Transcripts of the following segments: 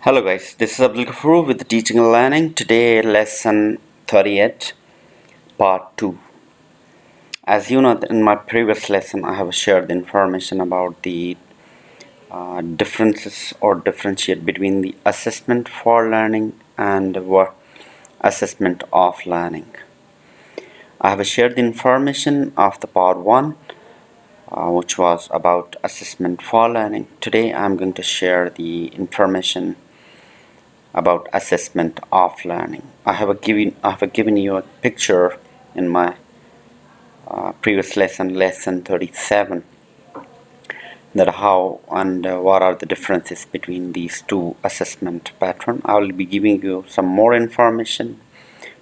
Hello guys, this is Abdul Ghafoor with Teaching and Learning. Today lesson 38 part 2. As you know, in my previous lesson I have shared the information about the differences or differentiate between the assessment for learning and assessment of learning. I have shared the information of the part 1 which was about assessment for learning. Today I am going to share the information about assessment of learning. I have given you a picture in my previous lesson 37, that how and what are the differences between these two assessment patterns. I will be giving you some more information,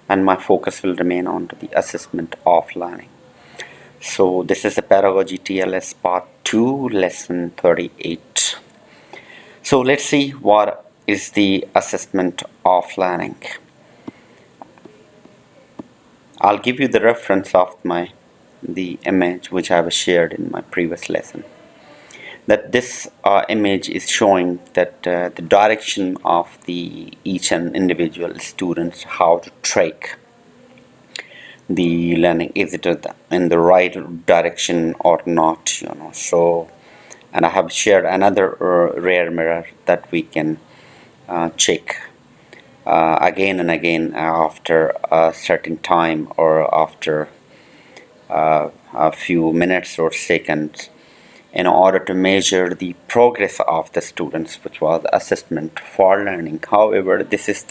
and my focus will remain on to the assessment of learning. So this is a Pedagogy TLS part 2, lesson 38. So let's see what is the assessment of learning. I'll give you the reference of the image which I have shared in my previous lesson. That this image is showing that the direction of each and individual students, how to track the learning. Is it in the right direction or not? So, and I have shared another rear mirror that we can check again and again after a certain time or after a few minutes or seconds, in order to measure the progress of the students, which was assessment for learning. However, this is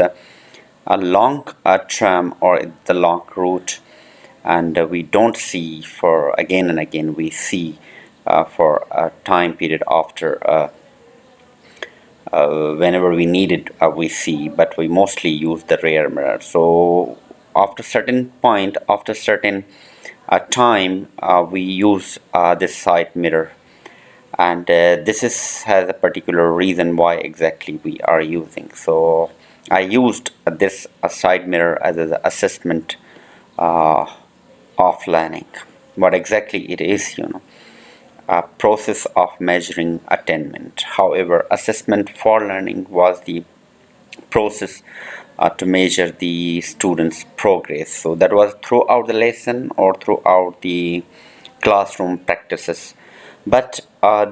a long term or the long route, and we don't see for again and again. We see for a time period after whenever we need it, we see, but we mostly use the rear mirror. So after certain point, after certain time, we use this side mirror, and this has a particular reason why exactly we are using. So I used this side mirror as an assessment of learning. What exactly it is, a process of measuring attainment. However, assessment for learning was the process to measure the students' progress. So that was throughout the lesson or throughout the classroom practices. But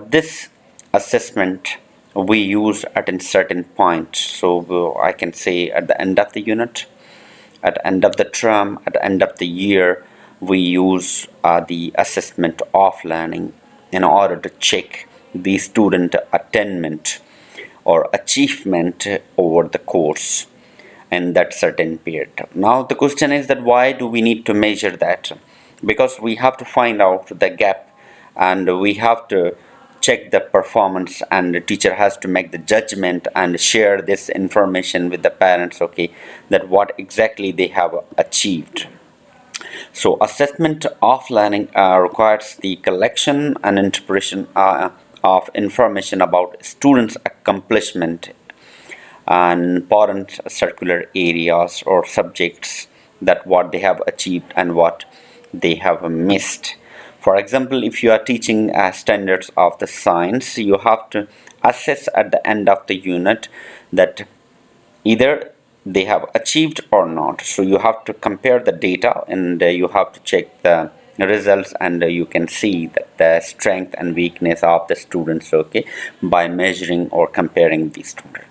this assessment we use at a certain point. So I can say at the end of the unit, at the end of the term, at the end of the year, we use the assessment of learning in order to check the student attainment or achievement over the course in that certain period. Now the question is that why do we need to measure that? Because we have to find out the gap, and we have to check the performance, and the teacher has to make the judgment and share this information with the parents, that what exactly they have achieved. So assessment of learning requires the collection and interpretation of information about students' accomplishment and important circular areas or subjects, that what they have achieved and what they have missed. For example, if you are teaching standards of the science, you have to assess at the end of the unit that either they have achieved or not. So you have to compare the data, and you have to check the results, and you can see that the strength and weakness of the students, by measuring or comparing these students.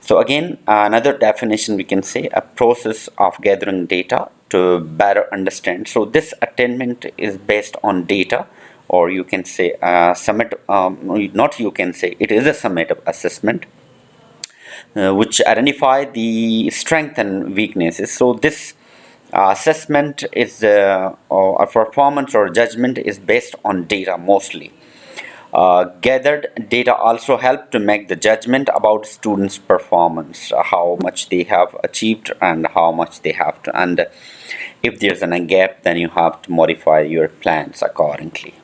So again, another definition we can say, a process of gathering data to better understand. So this attainment is based on data, or you can say not you can say, it is a summative assessment which identify the strength and weaknesses. So this assessment is a performance or judgment is based on data mostly. Gathered data also help to make the judgment about students' performance, how much they have achieved and how much they have to, and if there's a gap, then you have to modify your plans accordingly.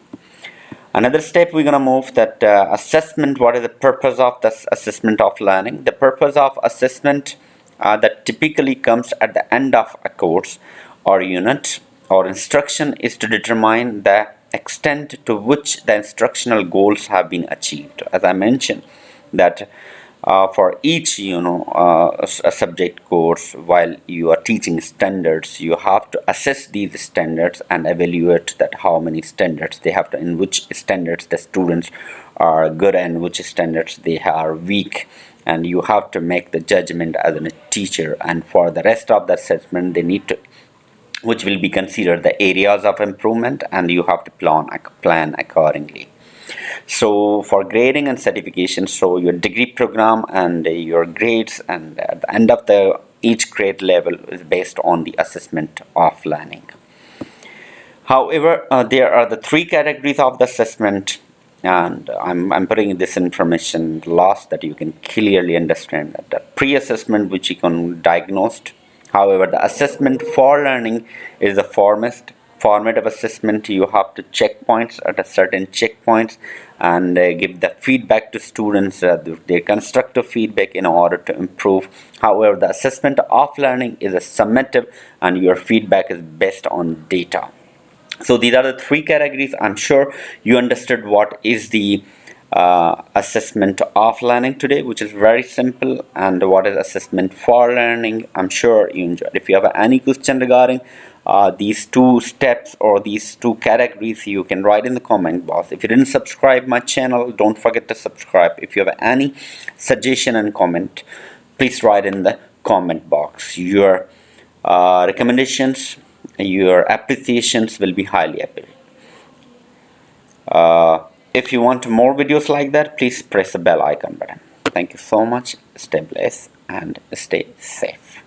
Another step we're going to move, that assessment. What is the purpose of this assessment of learning? The purpose of assessment that typically comes at the end of a course or unit or instruction is to determine the extent to which the instructional goals have been achieved. As I mentioned, that for each a subject course. While you are teaching standards, you have to assess these standards and evaluate that how many standards they have to, in which standards the students are good and which standards they are weak, and you have to make the judgment as a teacher. And for the rest of the assessment, they need to, which will be considered the areas of improvement, and you have to plan accordingly. So for grading and certification, so your degree program and your grades, and at the end of the each grade level is based on the assessment of learning. However, there are the three categories of the assessment, and I'm putting this information last that you can clearly understand that the pre-assessment, which you can diagnose. However, the assessment for learning is a formative assessment. You have to checkpoints at a certain checkpoints and give the feedback to students, their constructive feedback in order to improve. However, the assessment of learning is a summative, and your feedback is based on data. So these are the three categories. I'm sure you understood what is the assessment of learning today, which is very simple, and what is assessment for learning. I'm sure you enjoyed. If you have any question regarding these two steps or these two categories, you can write in the comment box. If you didn't subscribe my channel, don't forget to subscribe. If you have any suggestion and comment, please write in the comment box. Your recommendations, your appreciations will be highly appreciated. If you want more videos like that, please press the bell icon button. Thank you so much. Stay blessed and stay safe.